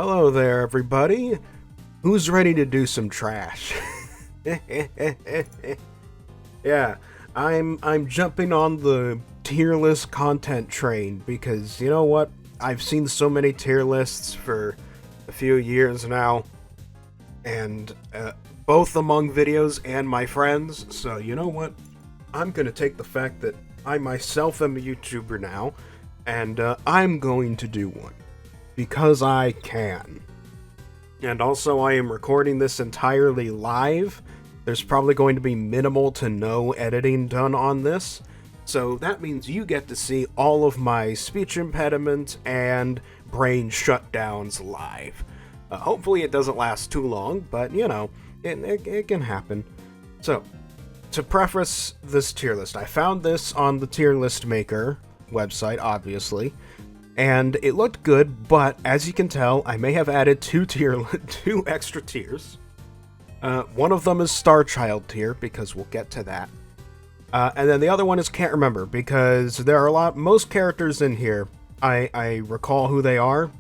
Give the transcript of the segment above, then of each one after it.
Hello there, everybody. Who's ready to do some trash? Yeah, I'm jumping on the tier list content train because you know what? I've seen so many tier lists for a few years now, and both among videos and my friends. So you know what? I'm gonna take the fact that I myself am a YouTuber now, and I'm going to do one because I can. And also, I am recording this entirely live. There's probably going to be minimal to no editing done on this. So that means you get to see all of my speech impediment and brain shutdowns live. Hopefully it doesn't last too long, but you know, it can happen. So, to preface this tier list, I found this on the tier list maker website, obviously. And it looked good, but as you can tell, I may have added two extra tiers. One of them is Star Child tier, because we'll get to that. And then the other one is Can't Remember, because there are most characters in here, I recall who they are.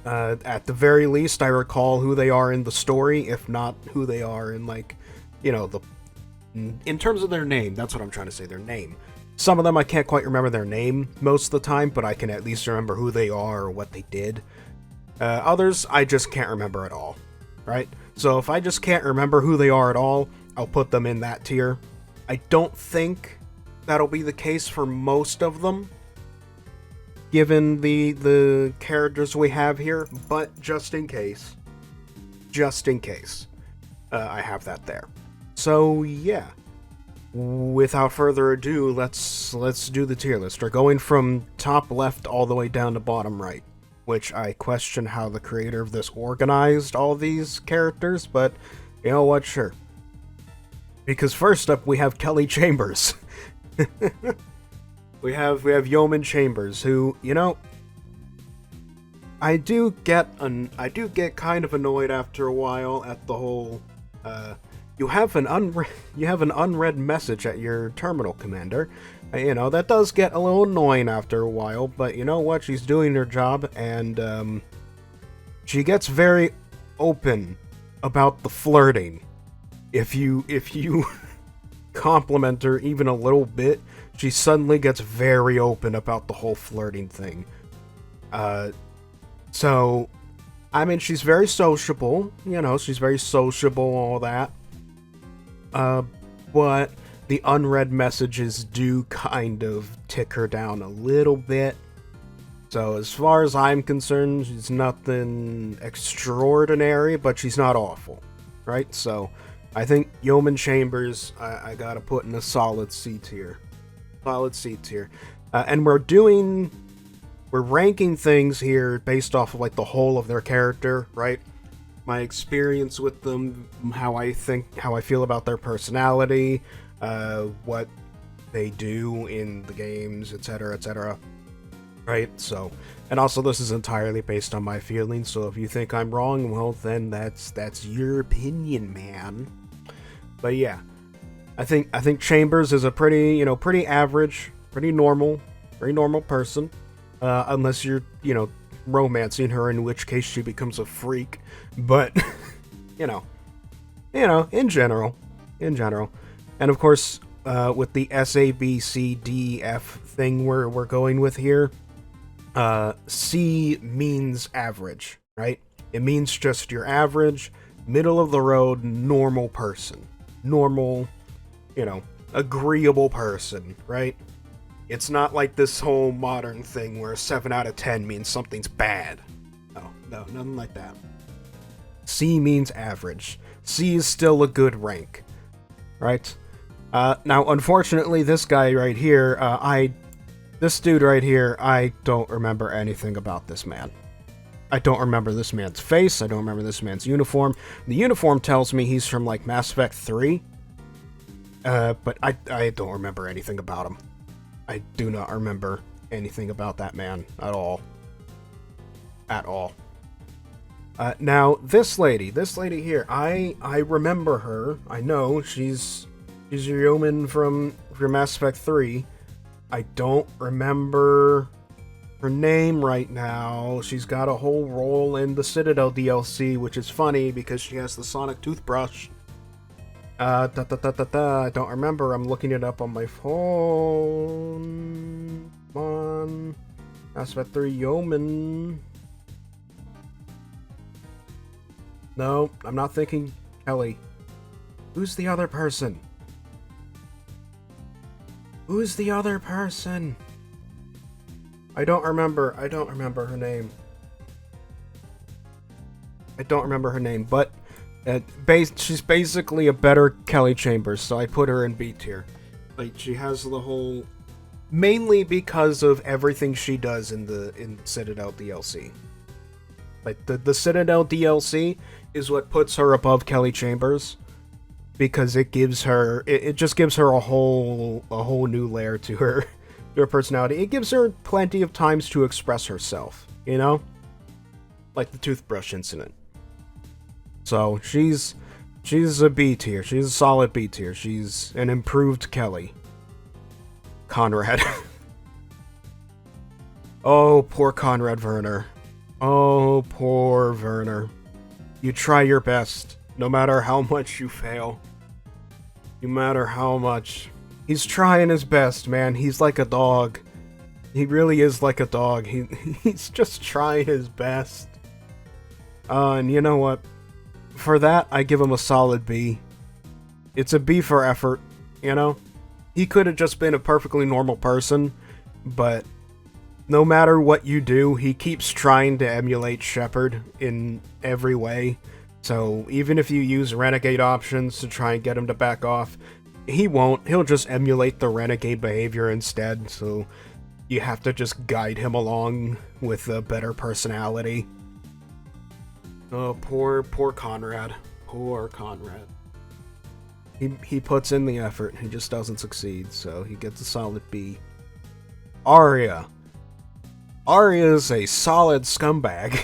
At the very least, I recall who they are in the story, if not who they are in, like, you know, in terms of their name. That's what I'm trying to say, their name. Some of them I can't quite remember their name most of the time, but I can at least remember who they are or what they did. Others, I just can't remember at all, right? So if I just can't remember who they are at all, I'll put them in that tier. I don't think that'll be the case for most of them, given the characters we have here, but just in case, I have that there. So yeah. Without further ado, let's do the tier list. We're going from top left all the way down to bottom right, which I question how the creator of this organized all these characters, but you know what, sure. Because first up we have Kelly Chambers. we have Yeoman Chambers, who, you know, I do get kind of annoyed after a while at the whole you have an unread message at your terminal, Commander. You know, that does get a little annoying after a while, but you know what? She's doing her job, and she gets very open about the flirting. If you compliment her even a little bit, she suddenly gets very open about the whole flirting thing. So, I mean, she's very sociable. You know, she's very sociable, all that. But the unread messages do kind of tick her down a little bit. So as far as I'm concerned, she's nothing extraordinary, but she's not awful, right? So I think Yeoman Chambers, I gotta put in a solid C tier. Solid C tier. And we're ranking things here based off of like the whole of their character, right? My experience with them, how I feel about their personality, what they do in the games, etc., etc. Right? So, and also this is entirely based on my feelings, so if you think I'm wrong, well then that's your opinion, man. But yeah, I think Chambers is a pretty average, pretty normal person, unless you're, you know, romancing her, in which case she becomes a freak. But you know, in general, and of course, with the SABCDF thing we're going with here, C means average, right? It means just your average, middle of the road, normal person, normal, you know, agreeable person, right? It's not like this whole modern thing where 7 out of 10 means something's bad. No, nothing like that. C means average. C is still a good rank, right? Now, unfortunately, this guy right here, this dude right here, I don't remember anything about this man. I don't remember this man's face. I don't remember this man's uniform. The uniform tells me he's from, like, Mass Effect 3. But I don't remember anything about him. I do not remember anything about that man at all. At all. Now, this lady here, I remember her. I know she's a yeoman from Mass Effect 3. I don't remember her name right now. She's got a whole role in the Citadel DLC, which is funny because she has the Sonic toothbrush. I don't remember. I'm looking it up on my phone. Come on. Aspect 3 Yeoman. No, I'm not thinking Kelly. Who's the other person? Who's the other person? I don't remember her name. But she's basically a better Kelly Chambers, so I put her in B tier. Like, she has the whole... Mainly because of everything she does in Citadel DLC. Like, the Citadel DLC is what puts her above Kelly Chambers, because it gives her... It just gives her a whole new layer to her personality. It gives her plenty of times to express herself, you know? Like the toothbrush incident. So, she's a B tier. She's a solid B tier. She's an improved Kelly. Conrad. Oh, poor Conrad Werner. Oh, poor Werner. You try your best, no matter how much you fail. No matter how much. He's trying his best, man. He's like a dog. He really is like a dog. He's just trying his best. And you know what? For that, I give him a solid B. It's a B for effort, you know? He could have just been a perfectly normal person, but no matter what you do, he keeps trying to emulate Shepard in every way. So even if you use renegade options to try and get him to back off, he won't. He'll just emulate the renegade behavior instead, so you have to just guide him along with a better personality. Oh, poor Conrad. Poor Conrad. He puts in the effort, he just doesn't succeed, so he gets a solid B. Arya. Arya's a solid scumbag.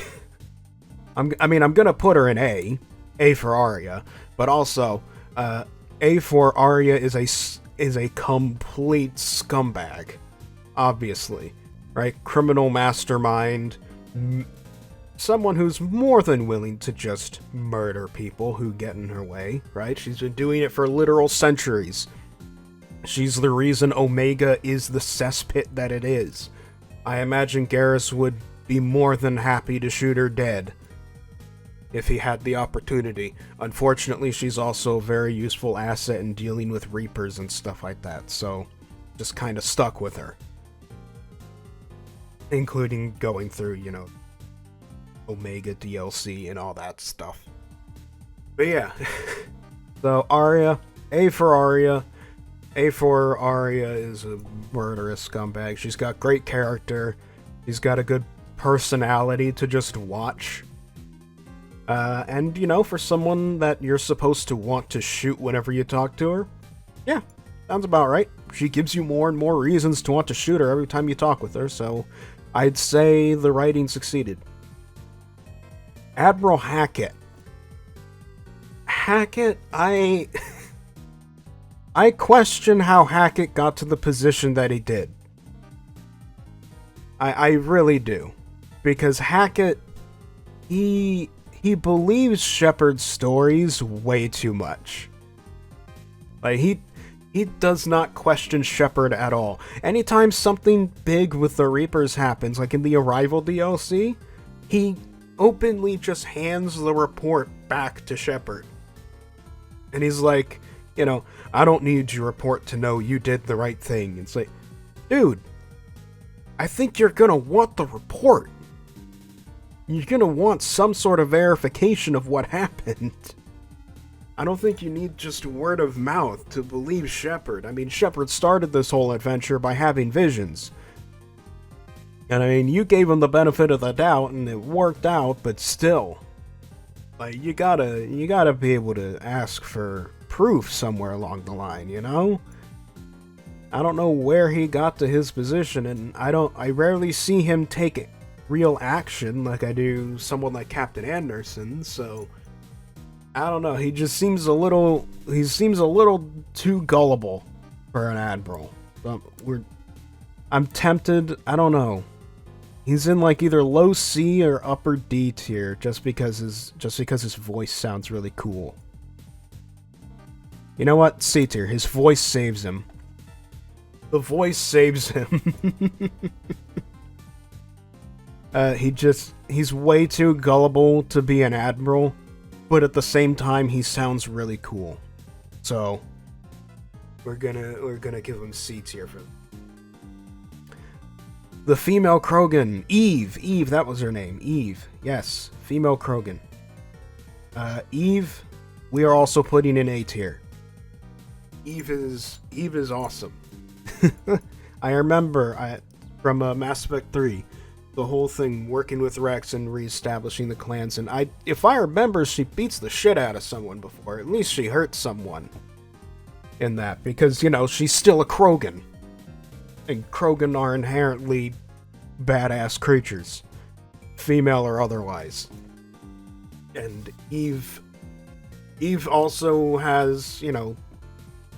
I'm gonna put her in A. A for Arya, but also, A for Arya is a complete scumbag. Obviously. Right? Criminal mastermind. Someone who's more than willing to just murder people who get in her way, right? She's been doing it for literal centuries. She's the reason Omega is the cesspit that it is. I imagine Garrus would be more than happy to shoot her dead if he had the opportunity. Unfortunately, she's also a very useful asset in dealing with Reapers and stuff like that, so just kind of stuck with her. Including going through, you know, Omega DLC and all that stuff. But yeah. So Arya, A for Arya. A for Arya is a murderous scumbag. She's got great character. She's got a good personality to just watch. And, you know, for someone that you're supposed to want to shoot whenever you talk to her, yeah, sounds about right. She gives you more and more reasons to want to shoot her every time you talk with her, so I'd say the writing succeeded. Admiral Hackett. Hackett, I question how Hackett got to the position that he did. I really do. Because Hackett, he believes Shepard's stories way too much. Like, he does not question Shepard at all. Anytime something big with the Reapers happens, like in the Arrival DLC, he openly just hands the report back to Shepard. And he's like, you know, I don't need your report to know you did the right thing. It's like, dude, I think you're gonna want the report. You're gonna want some sort of verification of what happened. I don't think you need just word of mouth to believe Shepard. I mean, Shepard started this whole adventure by having visions. And I mean, you gave him the benefit of the doubt and it worked out, but still. Like, you gotta be able to ask for proof somewhere along the line, you know? I don't know where he got to his position, and I rarely see him take real action like I do someone like Captain Anderson, so I don't know, he seems a little too gullible for an admiral. I'm tempted, I don't know. He's in like either low C or upper D tier just because his voice sounds really cool. You know what? C tier. His voice saves him. The voice saves him. He's way too gullible to be an admiral, but at the same time he sounds really cool. So we're gonna give him C tier for the female Krogan, Eve, that was her name, Eve, yes, female Krogan. Eve, we are also putting in A tier. Eve is awesome. I remember from Mass Effect 3, the whole thing working with Rex and reestablishing the clans, and if I remember, she beats the shit out of someone before. At least she hurts someone in that, because, you know, she's still a Krogan. And Krogan are inherently badass creatures, female or otherwise. And Eve also has, you know,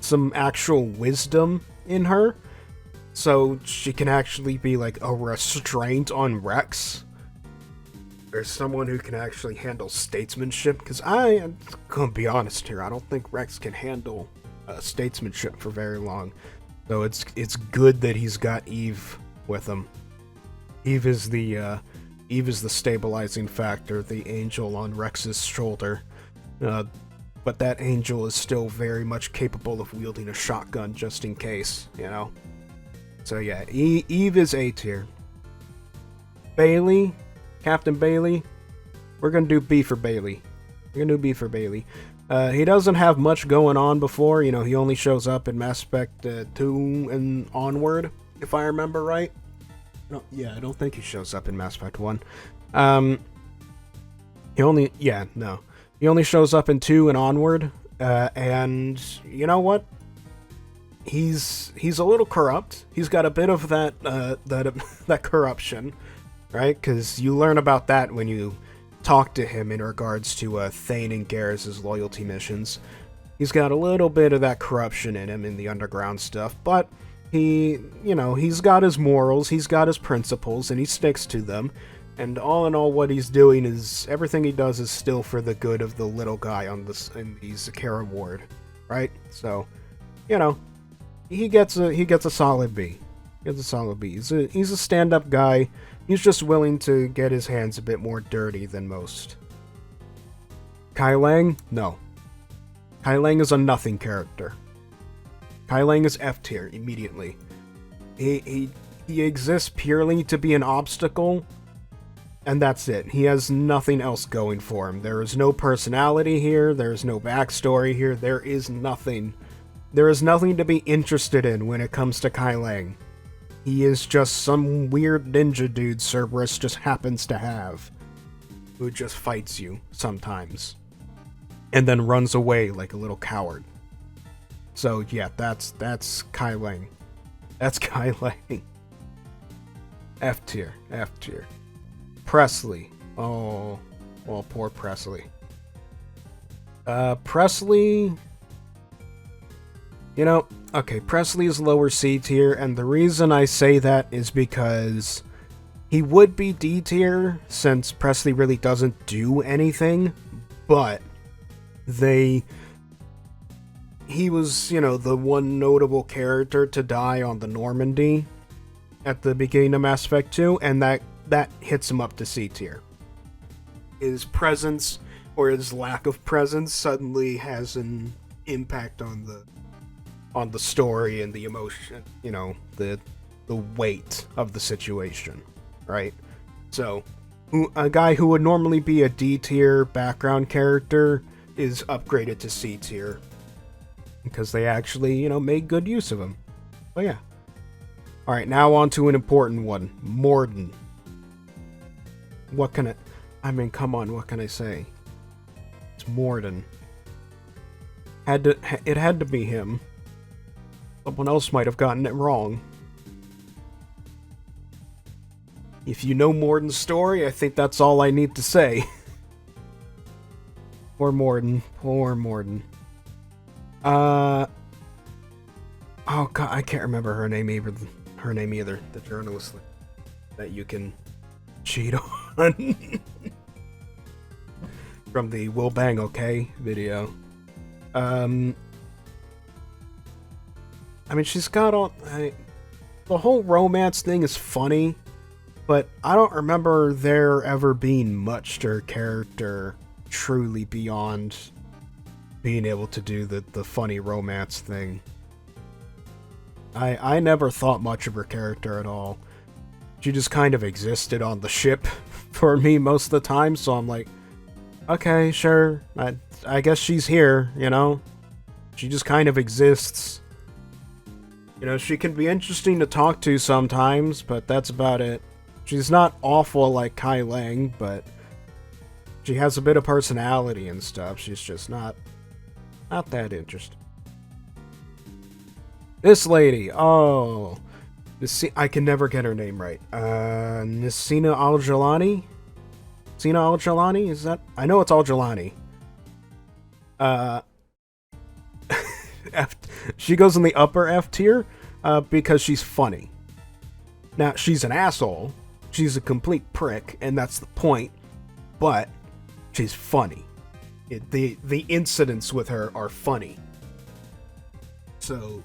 some actual wisdom in her, so she can actually be like a restraint on Rex, or someone who can actually handle statesmanship, because I'm gonna be honest here, I don't think Rex can handle statesmanship for very long. So it's good that he's got Eve with him. Eve is the stabilizing factor, the angel on Rex's shoulder. But that angel is still very much capable of wielding a shotgun just in case, you know? So yeah, Eve is A tier. Bailey, Captain Bailey, we're gonna do B for Bailey. We're gonna do B for Bailey. He doesn't have much going on before, you know, he only shows up in Mass Effect 2 and onward, if I remember right. No, yeah, I don't think he shows up in Mass Effect 1. He only shows up in 2 and onward, and you know what? He's a little corrupt. He's got a bit of that corruption, right? Because you learn about that when you talk to him in regards to Thane and Garrus' loyalty missions. He's got a little bit of that corruption in him in the underground stuff, but he's got his morals, he's got his principles, and he sticks to them. And all in all, what he's doing is everything he does is still for the good of the little guy in the Zakera ward, right? So, you know, he gets a solid B. He gets a solid B. He's a stand-up guy. He's just willing to get his hands a bit more dirty than most. Kai Lang? No. Kai Lang is a nothing character. Kai Lang is F tier immediately. He exists purely to be an obstacle, and that's it. He has nothing else going for him. There is no personality here. There is no backstory here. There is nothing. There is nothing to be interested in when it comes to Kai Lang. He is just some weird ninja dude Cerberus just happens to have, who just fights you sometimes, and then runs away like a little coward. So yeah, that's Kai Lang. That's Kai Lang. F tier. Presley. Oh, well, poor Presley. Presley... You know, okay, Presley is lower C tier, and the reason I say that is because he would be D tier, since Presley really doesn't do anything, but he was, you know, the one notable character to die on the Normandy at the beginning of Mass Effect 2, and that hits him up to C tier. His presence, or his lack of presence, suddenly has an impact on the story and the emotion, you know, the weight of the situation, right? So, a guy who would normally be a D tier background character is upgraded to C tier, because they actually, you know, made good use of him. But yeah. Alright, now on to an important one. Morden. Come on, what can I say? It's Morden. It had to be him. Someone else might have gotten it wrong. If you know Morden's story, I think that's all I need to say. Poor Morden. Oh god, I can't remember her name either. The journalist that you can cheat on. From the Will Bang Okay video. I mean, she's got all... the whole romance thing is funny, but I don't remember there ever being much to her character truly beyond being able to do the funny romance thing. I never thought much of her character at all. She just kind of existed on the ship for me most of the time, so I'm like, okay, sure, I guess she's here, you know? She just kind of exists. You know, she can be interesting to talk to sometimes, but that's about it. She's not awful like Kai Lang, but she has a bit of personality and stuff. She's just not that interesting. This lady, oh... I can never get her name right. Nisina Al-Jalani? Sina Al-Jalani? Is that... I know it's Al-Jalani. She goes in the upper F tier because she's funny. Now, she's an asshole. She's a complete prick, and that's the point. But she's funny. The incidents with her are funny. So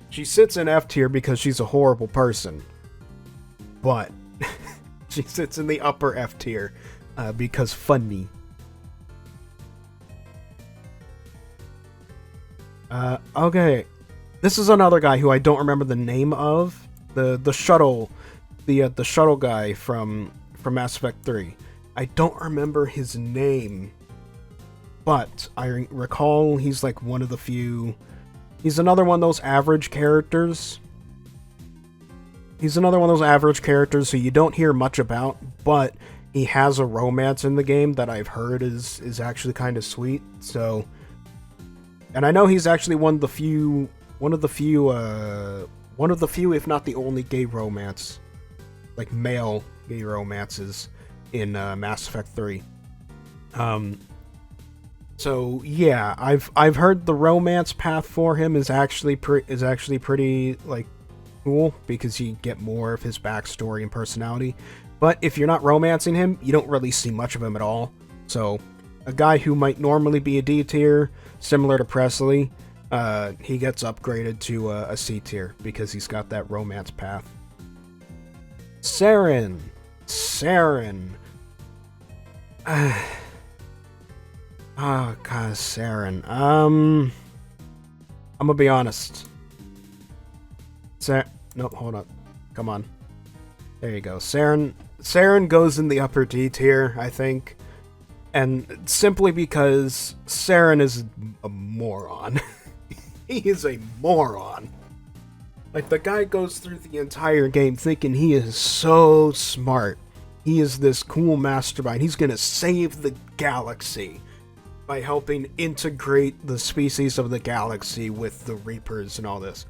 she sits in F tier because she's a horrible person. But she sits in the upper F tier because funny. Okay. This is another guy who I don't remember the name of. The shuttle guy from Mass Effect 3. I don't remember his name, but I recall he's like one of the few. He's another one of those average characters. He's another one of those average characters who you don't hear much about, but he has a romance in the game that I've heard is actually kind of sweet. So, and I know he's actually one of the few, if not the only gay romance, like male gay romances in Mass Effect 3. So yeah, I've heard the romance path for him is actually pretty like cool because you get more of his backstory and personality. But if you're not romancing him, you don't really see much of him at all. So a guy who might normally be a D tier, similar to Presley, he gets upgraded to a C tier because he's got that romance path. Saren. Oh, God, Saren. I'm gonna be honest. Nope, hold up. Come on. There you go. Saren goes in the upper D tier, I think. And simply because Saren is a moron. He is a moron. Like, the guy goes through the entire game thinking he is so smart. He is this cool mastermind. He's gonna save the galaxy by helping integrate the species of the galaxy with the Reapers and all this.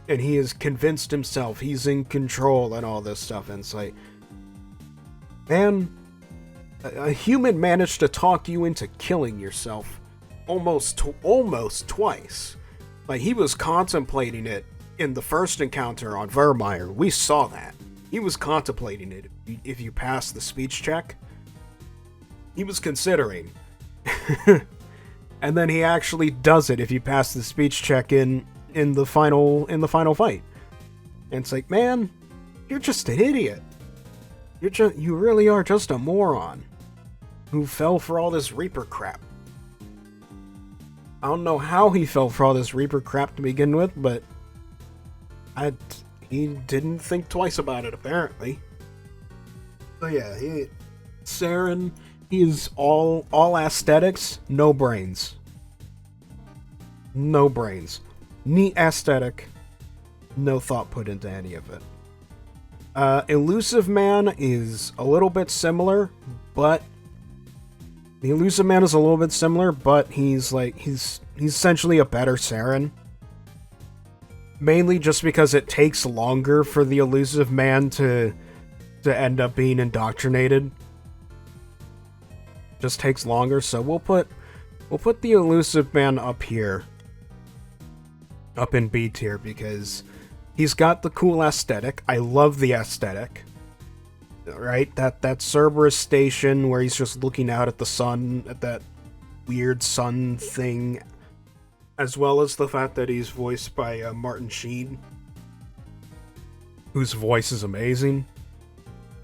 And he has convinced himself he's in control and all this stuff. And it's like, man, a human managed to talk you into killing yourself almost twice. Like, he was contemplating it in the first encounter on Vermeer. We saw that. He was contemplating it if you passed the speech check. He was considering. And then he actually does it if you pass the speech check in the final fight. And it's like, man, you're just an idiot. You really are just a moron who fell for all this Reaper crap. I don't know how he fell for all this Reaper crap to begin with, but he didn't think twice about it, apparently. So yeah, Saren, he is all aesthetics, no brains. No brains. Neat aesthetic, no thought put into any of it. Elusive Man is a little bit similar, but he's essentially a better Saren. Mainly just because it takes longer for the Elusive Man to end up being indoctrinated. Just takes longer, so we'll put the Elusive Man up here. Up in B tier, because he's got the cool aesthetic. I love the aesthetic. right? That Cerberus station where he's just looking out at the sun, at that weird sun thing, as well as the fact that he's voiced by Martin Sheen, whose voice is amazing.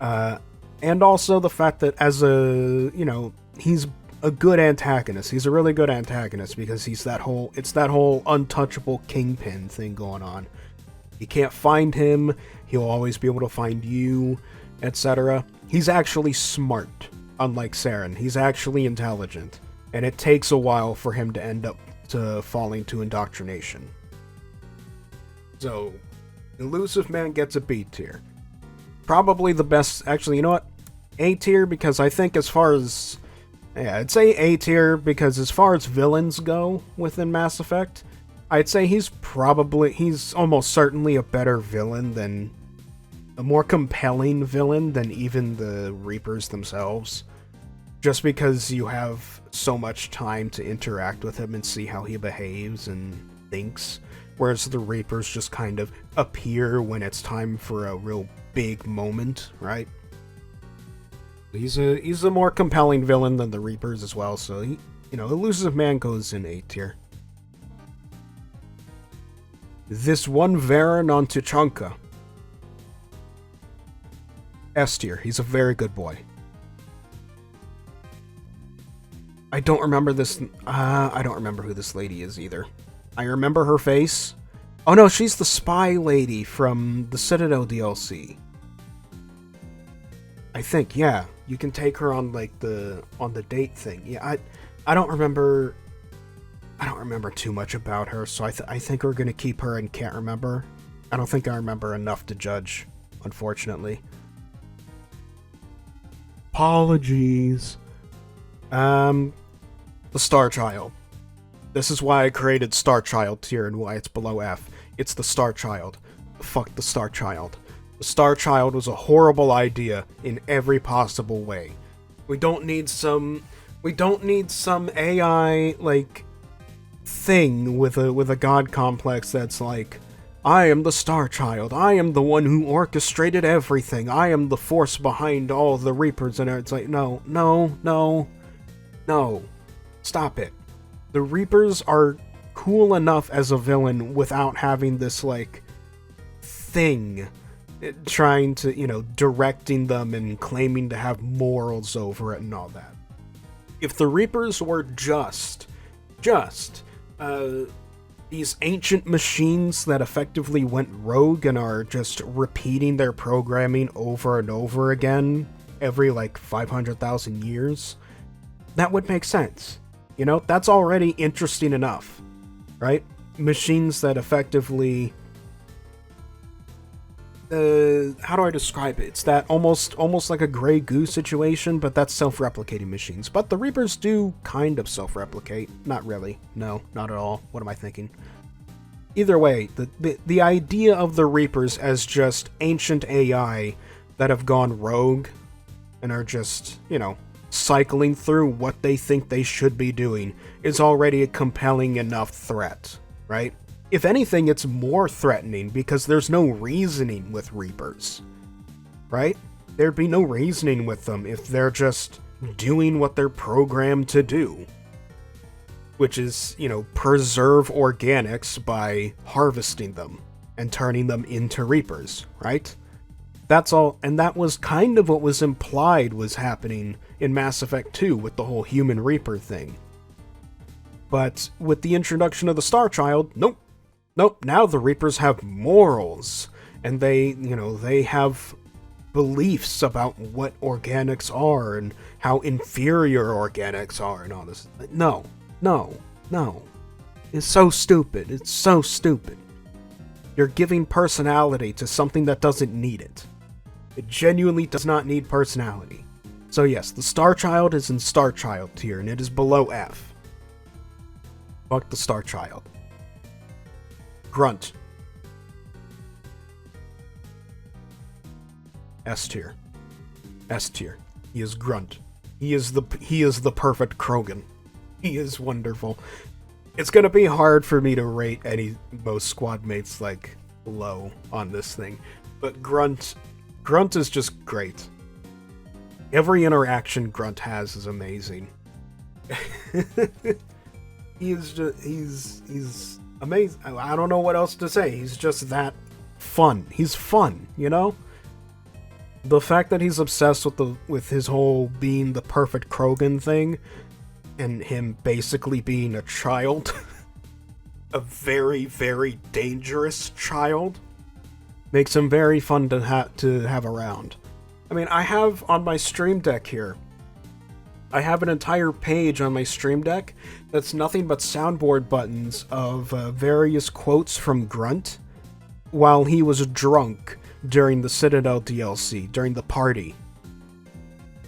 And also the fact that as a, he's a good antagonist. He's a really good antagonist because it's that whole untouchable kingpin thing going on. You can't find him, he'll always be able to find you, etc. He's actually smart, unlike Saren. He's actually intelligent, and it takes a while for him to end up to falling to indoctrination. So, Elusive Man gets a B tier. Probably the best, actually, you know what? A tier, because I think as far as, I'd say A tier because as far as villains go within Mass Effect, I'd say he's almost certainly a better villain than, a more compelling villain than even the Reapers themselves. Just because you have so much time to interact with him and see how he behaves and thinks, whereas the Reapers just kind of appear when it's time for a real big moment, right? He's a more compelling villain than the Reapers as well, so Elusive Man goes in A tier. This one Varen on Tuchanka. S tier. He's a very good boy. I don't remember this. I don't remember who this lady is either. I remember her face. Oh no, she's the spy lady from the Citadel DLC. I think, yeah. You can take her on on the date thing. Yeah, I don't remember too much about her, so I think we're gonna keep her and can't remember. I don't think I remember enough to judge, unfortunately. Apologies. The Star Child. This is why I created Star Child tier and why it's below F. It's the Star Child. Fuck the Star Child. The Star Child was a horrible idea in every possible way. We don't need some AI thing with a god complex that's like, I am the Star Child. I am the one who orchestrated everything. I am the force behind all the Reapers, and it's like, no. Stop it. The Reapers are cool enough as a villain without having this thing trying to, directing them and claiming to have morals over it and all that. If the Reapers were just these ancient machines that effectively went rogue and are just repeating their programming over and over again every 500,000 years, that would make sense. That's already interesting enough, right? Machines that effectively, how do I describe it? It's that almost like a Grey Goo situation, but that's self-replicating machines. But the Reapers do kind of self-replicate. Not really. No, not at all. What am I thinking? Either way, the idea of the Reapers as just ancient AI that have gone rogue and are just, cycling through what they think they should be doing is already a compelling enough threat, right? If anything, it's more threatening because there's no reasoning with Reapers, right? There'd be no reasoning with them if they're just doing what they're programmed to do, which is, preserve organics by harvesting them and turning them into Reapers, right? That's all, and that was kind of what was implied was happening in Mass Effect 2 with the whole human Reaper thing. But with the introduction of the Star Child, nope, now the Reapers have morals, and they have beliefs about what organics are and how inferior organics are and all this. No. It's so stupid. You're giving personality to something that doesn't need it. It genuinely does not need personality. So yes, the Star Child is in Star Child tier, and it is below F. Fuck the Star Child. Grunt. S tier. He is Grunt. He is the perfect Krogan. He is wonderful. It's gonna be hard for me to rate most squad mates low on this thing, but Grunt is just great. Every interaction Grunt has is amazing. He's amazing. I don't know what else to say. He's just that fun. He's fun, you know? The fact that he's obsessed with his whole being the perfect Krogan thing, and him basically being a child, a very, very dangerous child, makes him very fun to have around. I mean, I have on my Stream Deck here, I have an entire page on my Stream Deck that's nothing but soundboard buttons of various quotes from Grunt while he was drunk during the Citadel DLC, during the party.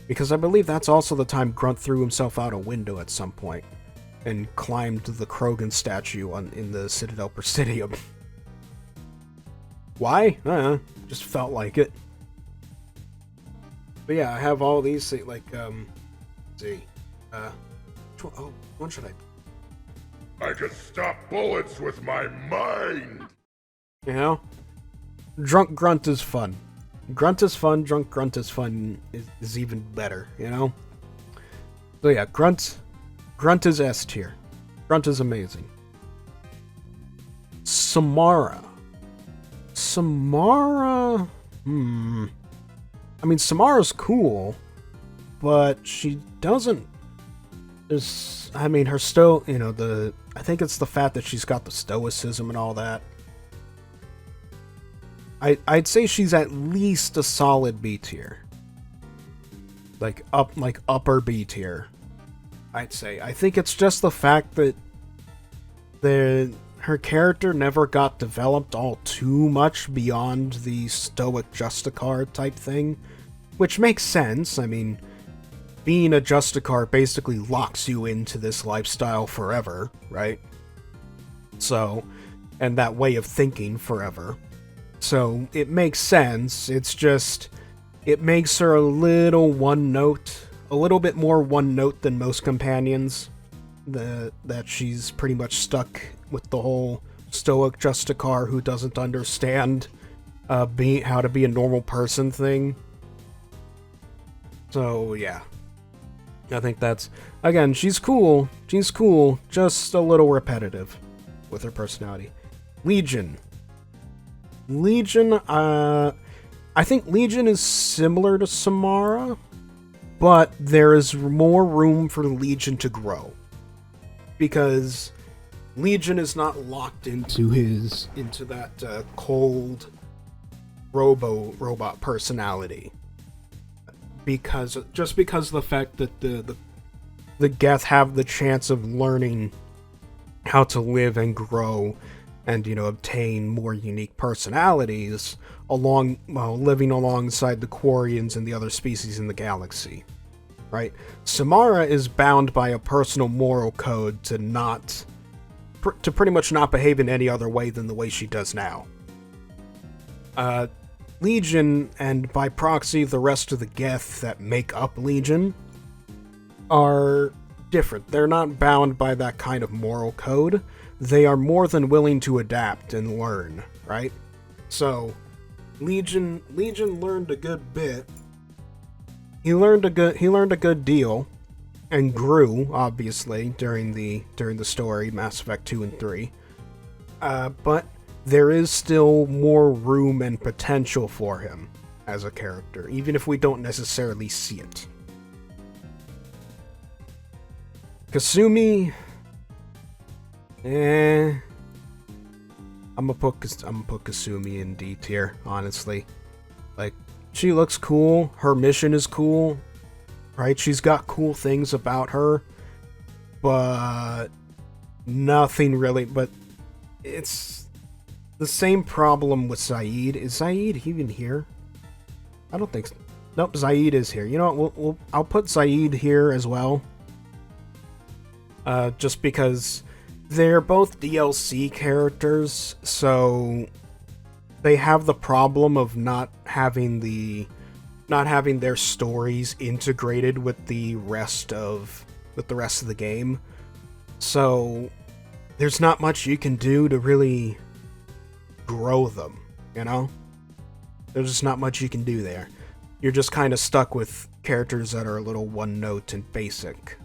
Because I believe that's also the time Grunt threw himself out a window at some point and climbed the Krogan statue in the Citadel Presidium. Why? I don't know. Just felt like it. But yeah, I have all these, like, let's see. What should I... I can stop bullets with my mind! You know? Drunk Grunt is fun. Grunt is fun, Drunk Grunt is fun is even better, you know? So yeah, Grunt is S tier. Grunt is amazing. Samara. I mean, Samara's cool, but she doesn't... I mean, her I think it's the fact that she's got the stoicism and all that. I'd say she's at least a solid B tier. Like upper B tier, I'd say. I think it's just the fact that her character never got developed all too much beyond the stoic Justicar type thing, which makes sense. I mean, being a Justicar basically locks you into this lifestyle forever, right? So, and that way of thinking forever. So, it makes sense. It's just, it makes her a little bit more one note than most companions. That she's pretty much stuck with the whole stoic Justicar who doesn't understand how to be a normal person thing. So, yeah. I think that's... Again, she's cool, just a little repetitive with her personality. Legion, I think Legion is similar to Samara, but there is more room for Legion to grow. Because Legion is not locked into that cold robot personality. Because of the fact that the Geth have the chance of learning how to live and grow and, obtain more unique personalities living alongside the Quarians and the other species in the galaxy, right? Samara is bound by a personal moral code to pretty much not behave in any other way than the way she does now. Legion, and by proxy the rest of the Geth that make up Legion, are different. They're not bound by that kind of moral code. They are more than willing to adapt and learn, right? So, Legion learned a good bit. He learned a good deal, and grew, obviously, during the story, Mass Effect 2 and 3. But there is still more room and potential for him as a character, even if we don't necessarily see it. Kasumi, I'm gonna put Kasumi in D tier, honestly. Like, she looks cool, her mission is cool, right? She's got cool things about her, but nothing really, but it's the same problem with Zaid. Is Zaid even here? I don't think so. Nope, Zaid is here. You know what, I'll put Zaid here as well. Just because they're both DLC characters, so they have the problem of not having their stories integrated with the rest of the game. So there's not much you can do to really grow them, you know? There's just not much you can do there. You're just kind of stuck with characters that are a little one-note and basic.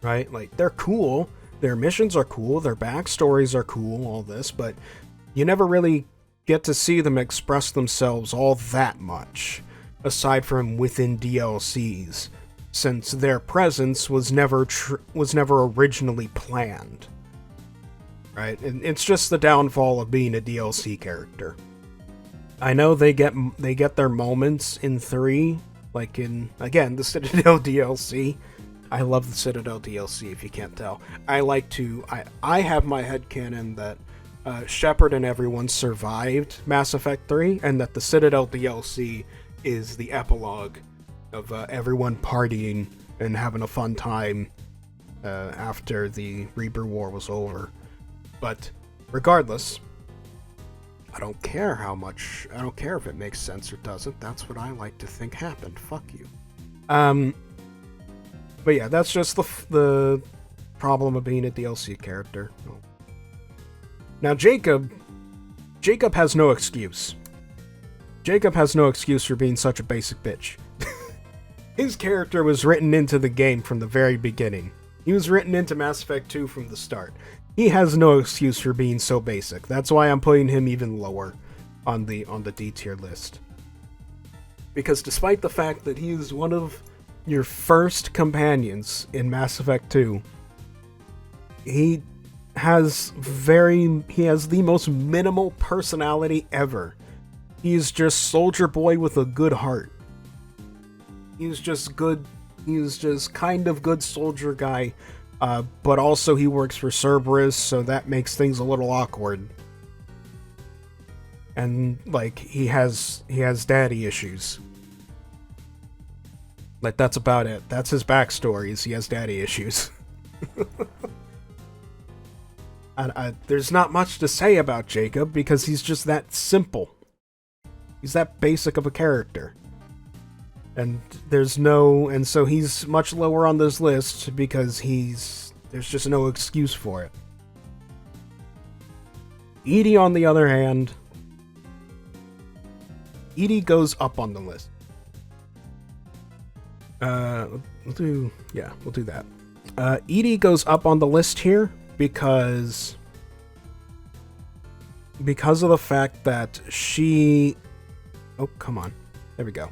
Right? Like, they're cool, their missions are cool, their backstories are cool, all this, but you never really get to see them express themselves all that much, aside from within DLCs, since their presence was never originally planned. Right? And it's just the downfall of being a DLC character. I know they get their moments in 3, like in, again, the Citadel DLC. I love the Citadel DLC, if you can't tell. I have my headcanon that Shepard and everyone survived Mass Effect 3, and that the Citadel DLC is the epilogue of everyone partying and having a fun time after the Reaper War was over. But regardless, I don't care if it makes sense or doesn't. That's what I like to think happened. Fuck you. But yeah, that's just the problem of being a DLC character. Now Jacob has no excuse. Jacob has no excuse for being such a basic bitch. His character was written into the game from the very beginning. He was written into Mass Effect 2 from the start. He has no excuse for being so basic. That's why I'm putting him even lower on the D tier list. Because despite the fact that he is one of your first companions in Mass Effect 2, he has the most minimal personality ever. He's just Soldier Boy with a good heart. He's just good. He's just kind of good soldier guy, but also he works for Cerberus, so that makes things a little awkward. And like he has daddy issues. Like, that's about it. That's his backstory, is he has daddy issues. And there's not much to say about Jacob, because he's just that simple. He's that basic of a character. And so he's much lower on this list, because there's just no excuse for it. EDI, on the other hand, EDI goes up on the list. We'll do that. EDI goes up on the list here because of the fact that she... Oh, come on. There we go.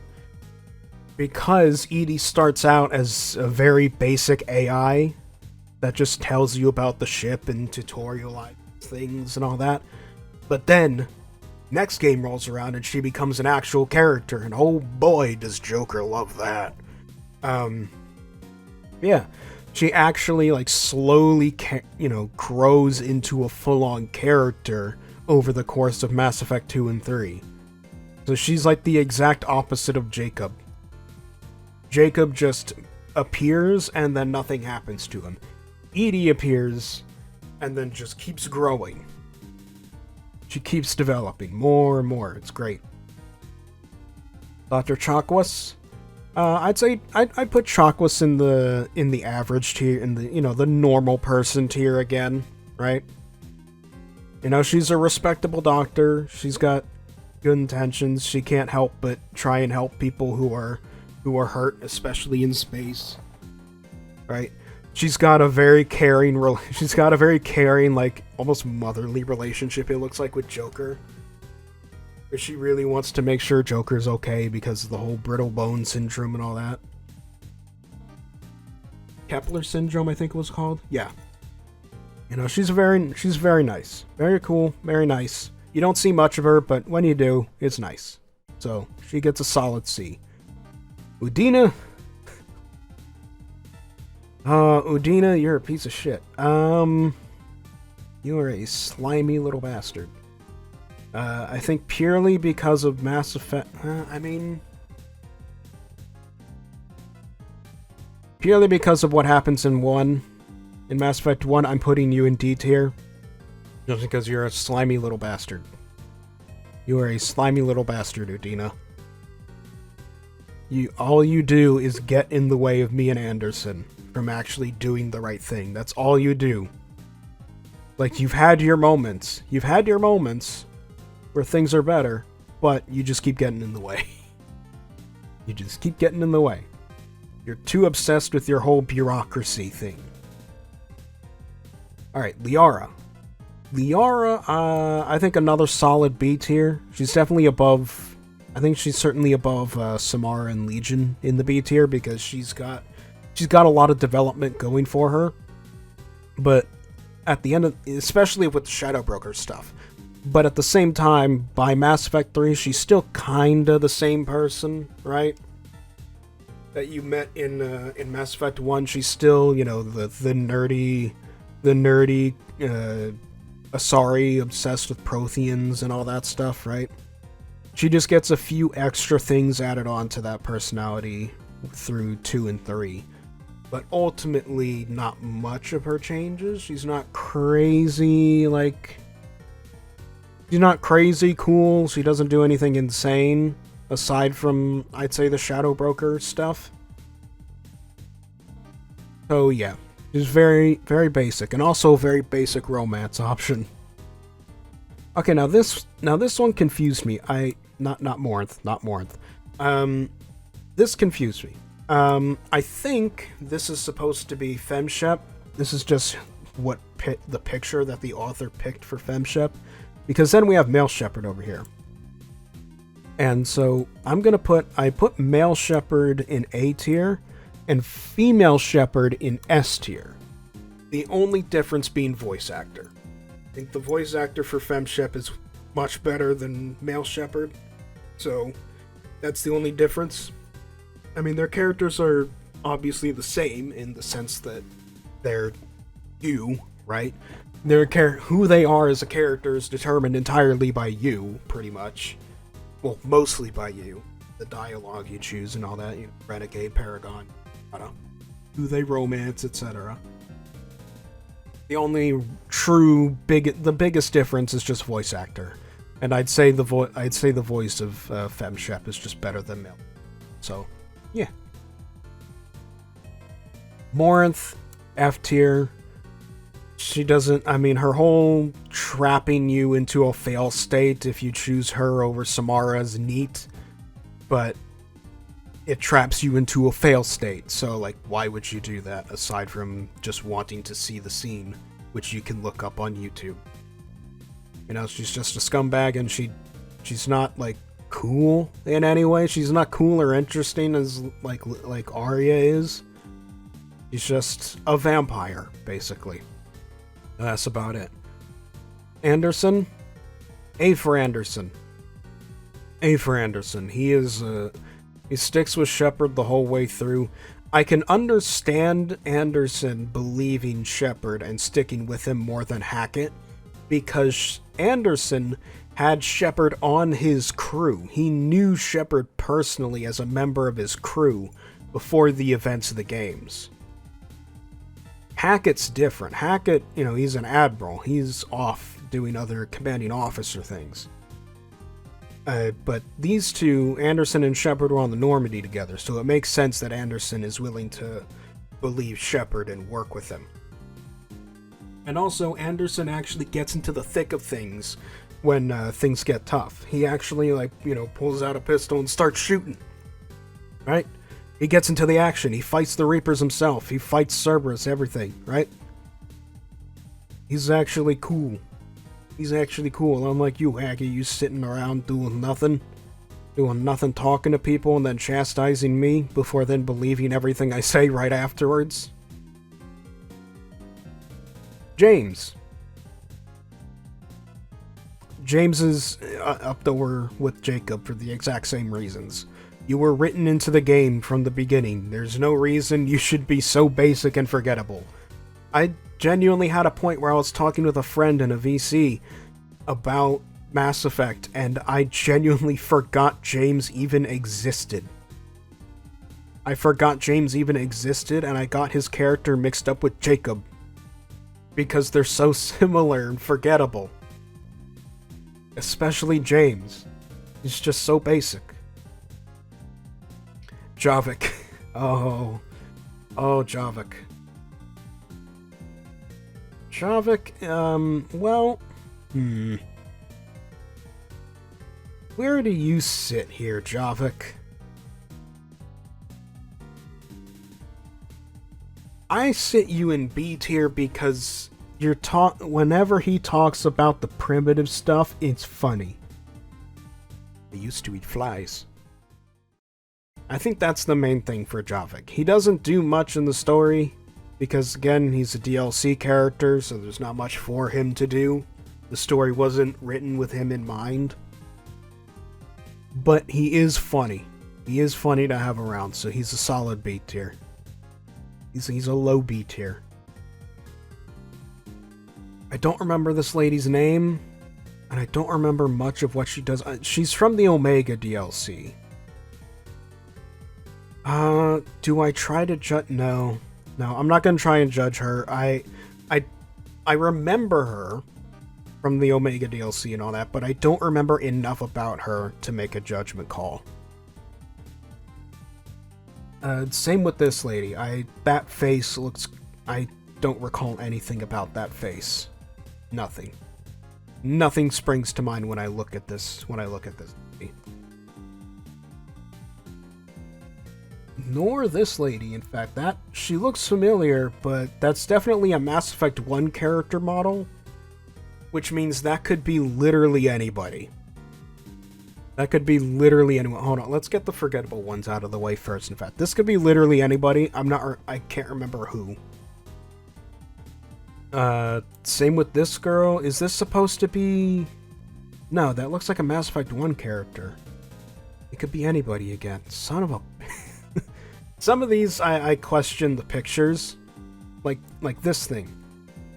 Because EDI starts out as a very basic AI that just tells you about the ship and tutorializes things and all that. But then, next game rolls around and she becomes an actual character, and oh boy, does Joker love that. Yeah, she actually like slowly, grows into a full-on character over the course of Mass Effect 2 and 3. So she's like the exact opposite of Jacob. Jacob just appears and then nothing happens to him. EDI appears and then just keeps growing. She keeps developing more and more. It's great. Dr. Chakwas? I'd say I'd put Chakwas in the average tier, in the normal person tier again, right? She's a respectable doctor. She's got good intentions. She can't help but try and help people who are hurt, especially in space, right? She's got a very caring, like almost motherly relationship, it looks like, with Joker. She really wants to make sure Joker's okay because of the whole brittle bone syndrome and all that. Kepler syndrome, I think it was called. Yeah. She's very nice. Very cool, very nice. You don't see much of her, but when you do, it's nice. So, she gets a solid C. Udina? Udina, you're a piece of shit. You are a slimy little bastard. I think purely because of Mass Effect... purely because of what happens in Mass Effect 1, I'm putting you in D tier. Just because you're a slimy little bastard. You are a slimy little bastard, Udina. All you do is get in the way of me and Anderson from actually doing the right thing. That's all you do. Like, you've had your moments. Where things are better, but you just keep getting in the way. You just keep getting in the way. You're too obsessed with your whole bureaucracy thing. Alright, Liara. Liara, I think another solid B tier. She's definitely above... I think she's certainly above Samara and Legion in the B tier because she's got a lot of development going for her. But at the end of... especially with the Shadow Broker stuff. But at the same time, by Mass Effect 3, she's still kinda the same person, right? That you met in Mass Effect 1. She's still, you know, the nerdy Asari obsessed with Protheans and all that stuff, right? She just gets a few extra things added on to that personality through 2 and 3. But ultimately, not much of her changes. She's not crazy, like... she's not crazy cool. She doesn't do anything insane, aside from, I'd say, the Shadow Broker stuff. So, yeah. She's very, very basic, and also a very basic romance option. Okay, now this one confused me. Not Morinth. This confused me. I think this is supposed to be FemShep. This is just what the picture that the author picked for FemShep, because then we have Male Shepherd over here. And so I put Male Shepherd in A tier and Female Shepherd in S tier. The only difference being voice actor. I think the voice actor for FemShep is much better than Male Shepherd, so that's the only difference. I mean, their characters are obviously the same in the sense that they're you, right? Who they are as a character is determined entirely by you, pretty much. Well, mostly by you. The dialogue you choose and all that, you know, Renegade, Paragon, who they romance, etc. The only the biggest difference is just voice actor, and I'd say the voice of FemShep is just better than Male. So, yeah. Morinth, F tier. She doesn't, I mean, her whole trapping you into a fail state if you choose her over Samara is neat, but it traps you into a fail state, so, like, why would you do that, aside from just wanting to see the scene, which you can look up on YouTube. You know, she's just a scumbag, and she's not, like, cool in any way. She's not cool or interesting as, like Arya is. She's just a vampire, basically. That's about it. Anderson? A for Anderson. A for Anderson. He sticks with Shepard the whole way through. I can understand Anderson believing Shepard and sticking with him more than Hackett, because Anderson had Shepard on his crew. He knew Shepard personally as a member of his crew before the events of the games. Hackett's different. Hackett, you know, he's an admiral. He's off doing other commanding officer things. But these two, Anderson and Shepard, were on the Normandy together, so it makes sense that Anderson is willing to believe Shepard and work with him. And also, Anderson actually gets into the thick of things when things get tough. He actually, like, you know, pulls out a pistol and starts shooting. Right? He gets into the action. He fights the Reapers himself. He fights Cerberus, everything, right? He's actually cool. He's actually cool. Unlike you, Hacky, you sitting around doing nothing, talking to people, and then chastising me before then believing everything I say right afterwards. James. James is up there with Jacob for the exact same reasons. You were written into the game from the beginning. There's no reason you should be so basic and forgettable. I genuinely had a point where I was talking with a friend in a VC about Mass Effect, and I genuinely forgot James even existed. I forgot James even existed, and I got his character mixed up with Jacob. Because they're so similar and forgettable. Especially James. He's just so basic. Javik. Oh, Javik. Javik, well... Where do you sit here, Javik? I sit you in B tier because whenever he talks about the primitive stuff, it's funny. They used to eat flies. I think that's the main thing for Javik. He doesn't do much in the story, because again, he's a DLC character, so there's not much for him to do. The story wasn't written with him in mind. But he is funny. He is funny to have around, so he's a solid B tier. He's a low B tier. I don't remember this lady's name, and I don't remember much of what she does. She's from the Omega DLC. Do I try to judge? No, I'm not gonna try and judge her. I remember her from the Omega DLC and all that, but I don't remember enough about her to make a judgment call. Same with this lady. That face looks... I don't recall anything about that face. Nothing. Nothing springs to mind when I look at this lady. Nor this lady, in fact. She looks familiar, but that's definitely a Mass Effect 1 character model, which means that could be literally anybody. That could be literally anyone. Hold on, let's get the forgettable ones out of the way first. In fact, this could be literally anybody. I can't remember who. Same with this girl. Is this supposed to be... No, that looks like a Mass Effect 1 character. It could be anybody again. Son of a... Some of these, I question the pictures. Like this thing.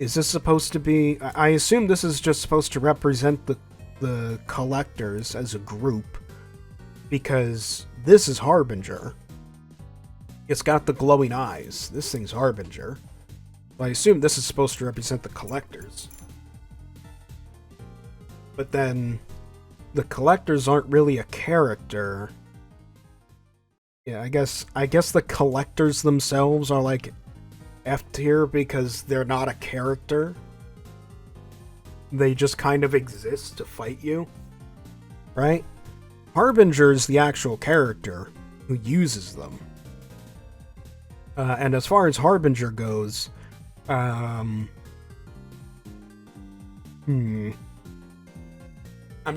Is this supposed to be... I assume this is just supposed to represent the collectors as a group, because this is Harbinger. It's got the glowing eyes. This thing's Harbinger. I assume this is supposed to represent the collectors. But then the collectors aren't really a character. Yeah, I guess the collectors themselves are like F tier because they're not a character. They just kind of exist to fight you, right? Harbinger's the actual character who uses them. And as far as Harbinger goes, I'm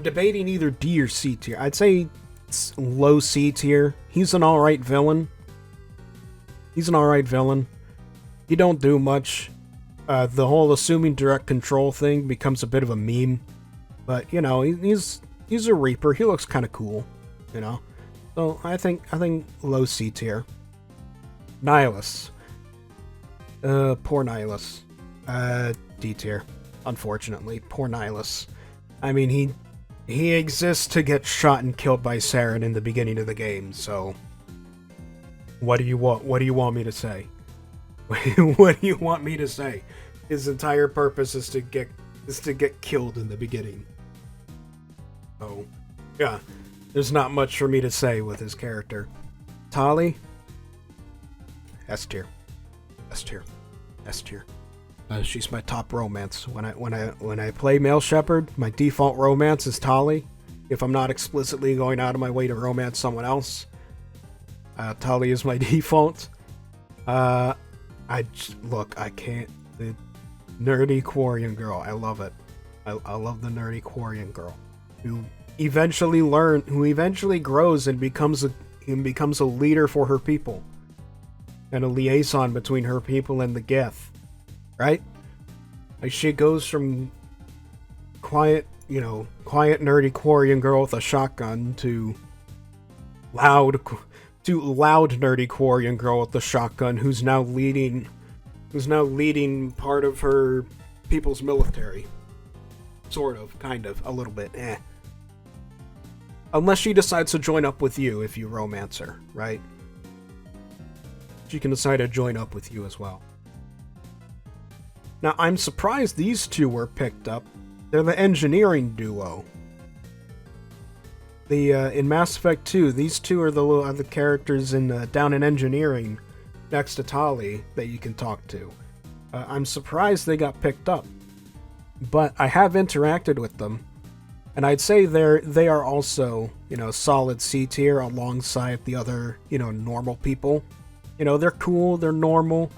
debating either D or C tier. I'd say it's low C tier. He's an alright villain. He don't do much. The whole assuming direct control thing becomes a bit of a meme, but you know, he's a Reaper. He looks kind of cool, you know. So I think low C tier. Nihilus. Poor Nihilus. D tier. Unfortunately, poor Nihilus. I mean, he exists to get shot and killed by Saren in the beginning of the game. So what do you want me to say? What do you want me to say? His entire purpose is to get killed in the beginning. So, yeah, there's not much for me to say with his character. Tali, S tier. She's my top romance. When I play Male Shepherd, my default romance is Tali. If I'm not explicitly going out of my way to romance someone else, Tali is my default. I can't. The nerdy Quarian girl, I love it. I love the nerdy Quarian girl who eventually grows and becomes a leader for her people and a liaison between her people and the Geth, right? Like, she goes from quiet nerdy Quarian girl with a shotgun to loud nerdy Quarian girl with the shotgun who's now leading part of her people's military. Sort of, kind of, a little bit, Unless she decides to join up with you if you romance her, right? She can decide to join up with you as well. Now, I'm surprised these two were picked up. They're the engineering duo. In Mass Effect 2, these two are the characters down in engineering next to Tali that you can talk to. I'm surprised they got picked up, but I have interacted with them, and I'd say they are also, solid C tier alongside the other, normal people. They're cool, they're normal,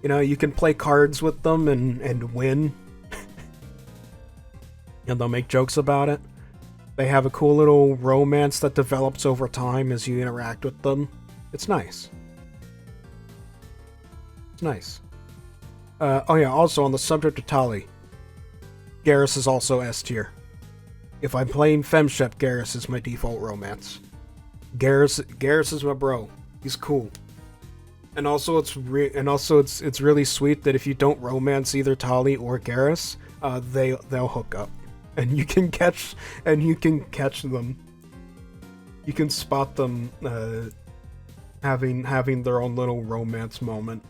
You know, you can play cards with them and win. And they'll make jokes about it. They have a cool little romance that develops over time as you interact with them. It's nice. It's nice. Oh yeah, also on the subject of Tali, Garrus is also S tier. If I'm playing FemShep, Garrus is my default romance. Garrus is my bro. He's cool. And also it's really sweet that if you don't romance either Tali or Garrus, they'll hook up. And you can catch them. You can spot them having their own little romance moment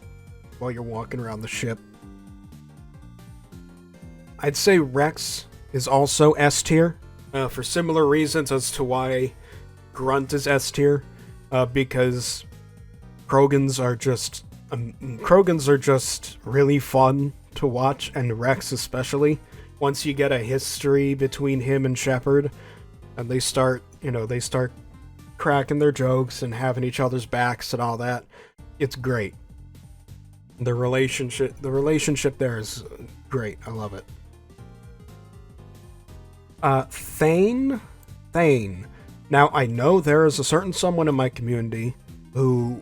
while you're walking around the ship. I'd say Rex is also S tier for similar reasons as to why Grunt is S tier, because Krogans are just really fun to watch, and Rex especially. Once you get a history between him and Shepard, and they start cracking their jokes and having each other's backs and all that, it's great. The relationship there is great. I love it. Thane. Now, I know there is a certain someone in my community who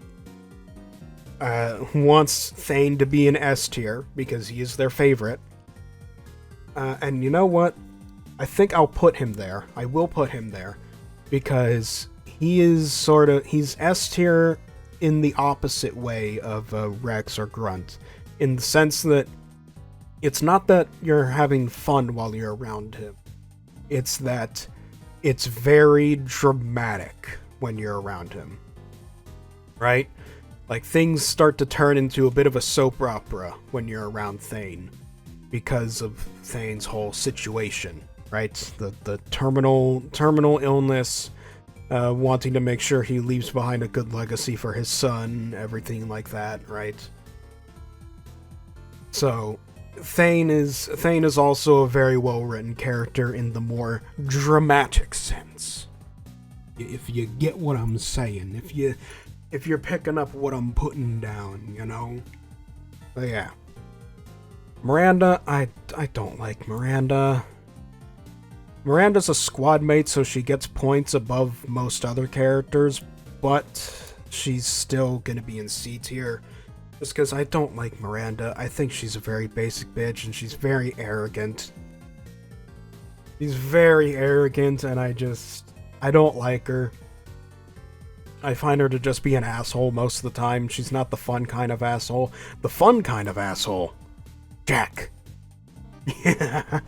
wants Thane to be an S tier because he is their favorite. And you know what? I think I'll put him there. I will put him there because he's S tier in the opposite way of Rex or Grunt, in the sense that it's not that you're having fun while you're around him. It's that it's very dramatic when you're around him. Right? Like, things start to turn into a bit of a soap opera when you're around Thane because of Thane's whole situation, right? The terminal illness, wanting to make sure he leaves behind a good legacy for his son, everything like that, right? So Thane is also a very well-written character in the more dramatic sense. If you get what I'm saying, if you're picking up what I'm putting down, you know? But yeah. Miranda, I don't like Miranda. Miranda's a squad mate, so she gets points above most other characters, but she's still gonna be in C tier. Just because I don't like Miranda. I think she's a very basic bitch, and she's very arrogant. She's very arrogant, and I don't like her. I find her to just be an asshole most of the time. She's not the fun kind of asshole. The fun kind of asshole, Jack. Yeah.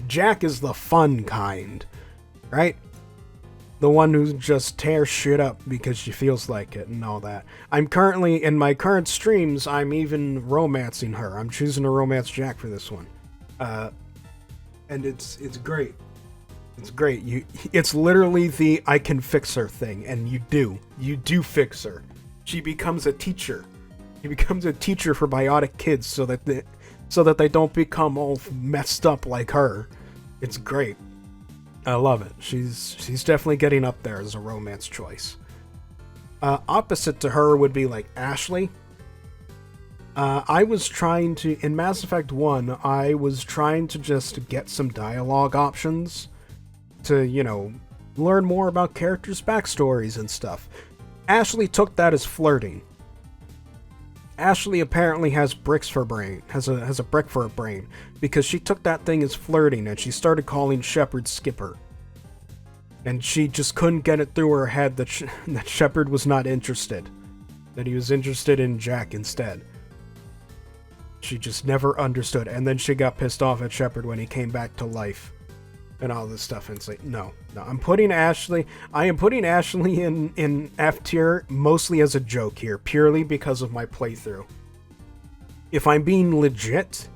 Jack is the fun kind, right? The one who just tears shit up because she feels like it and all that. I'm currently, in my current streams, I'm even romancing her. I'm choosing to romance Jack for this one. And it's great. It's great. It's literally the I can fix her thing, and you do. You do fix her. She becomes a teacher. She becomes a teacher for biotic kids so that they don't become all messed up like her. It's great. I love it. She's definitely getting up there as a romance choice. Opposite to her would be like Ashley. I was trying to, in Mass Effect 1, I was trying to just get some dialogue options to, learn more about characters' backstories and stuff. Ashley took that as flirting. Ashley apparently has bricks for brain, has a brick for a brain, because she took that thing as flirting and she started calling Shepard Skipper. And she just couldn't get it through her head that Shepard was not interested. That he was interested in Jack instead. She just never understood, and then she got pissed off at Shepard when he came back to life. And all this stuff, and it's like, no. I am putting Ashley in F tier mostly as a joke here, purely because of my playthrough. If I'm being legit,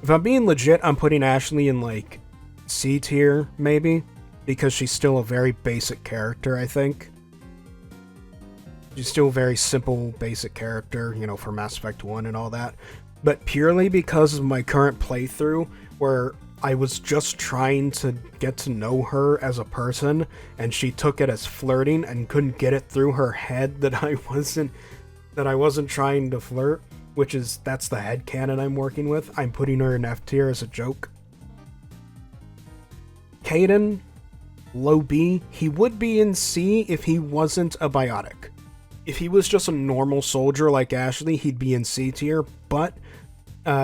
I'm putting Ashley in like C tier, maybe, because she's still a very basic character, I think. She's still a very simple, basic character, for Mass Effect 1 and all that. But purely because of my current playthrough, where I was just trying to get to know her as a person, and she took it as flirting and couldn't get it through her head that I wasn't trying to flirt. that's the headcanon I'm working with. I'm putting her in F tier as a joke. Caden, low B. He would be in C if he wasn't a biotic. If he was just a normal soldier like Ashley, he'd be in C tier, but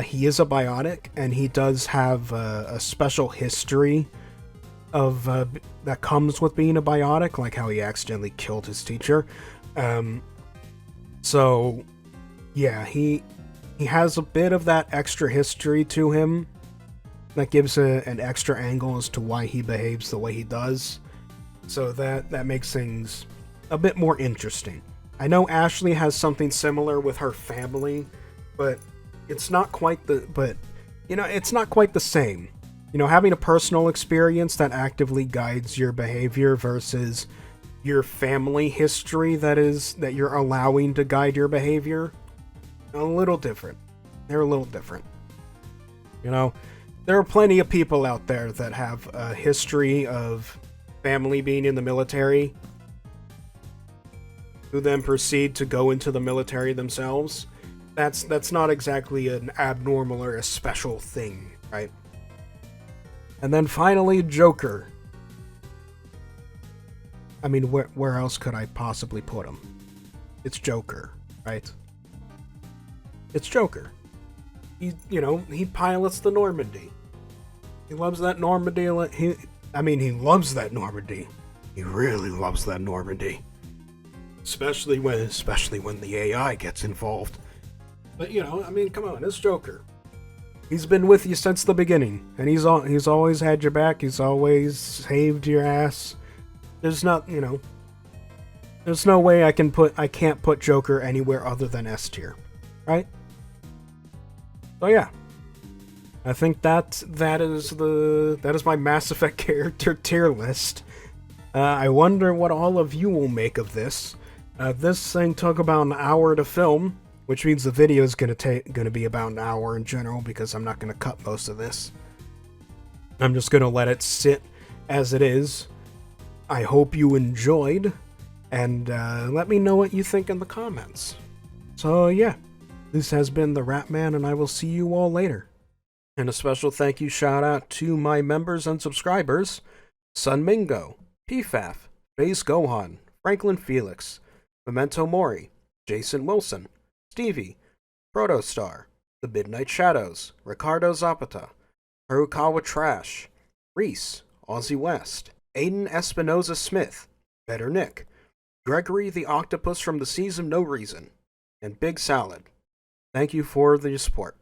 he is a biotic, and he does have a special history of that comes with being a biotic, like how he accidentally killed his teacher. So, yeah, he has a bit of that extra history to him that gives an extra angle as to why he behaves the way he does. So that makes things a bit more interesting. I know Ashley has something similar with her family, but it's not quite it's not quite the same. Having a personal experience that actively guides your behavior versus your family history that you're allowing to guide your behavior, a little different. They're a little different. There are plenty of people out there that have a history of family being in the military who then proceed to go into the military themselves. That's not exactly an abnormal or a special thing, right? And then finally, Joker. I mean, where else could I possibly put him? It's Joker, right? It's Joker. He pilots the Normandy. He loves that Normandy. He loves that Normandy. He really loves that Normandy. Especially when the AI gets involved. But come on, it's Joker. He's been with you since the beginning, and he's always had your back. He's always saved your ass. There's no way I can't put Joker anywhere other than S tier, right? So yeah, I think that is my Mass Effect character tier list. I wonder what all of you will make of this. This thing took about an hour to film, which means the video is gonna be about an hour in general because I'm not gonna cut most of this. I'm just gonna let it sit as it is. I hope you enjoyed, and let me know what you think in the comments. So yeah, this has been TheRatMan, and I will see you all later. And a special thank you shout out to my members and subscribers: Sun Mingo, PFAF, Phase Gohan, Franklin Felix, Memento Mori, Jason Wilson, Stevie, Protostar, The Midnight Shadows, Ricardo Zapata, Harukawa Trash, Reese, Aussie West, Aiden Espinoza Smith, Better Nick, Gregory the Octopus from the Seas of No Reason, and Big Salad. Thank you for the support.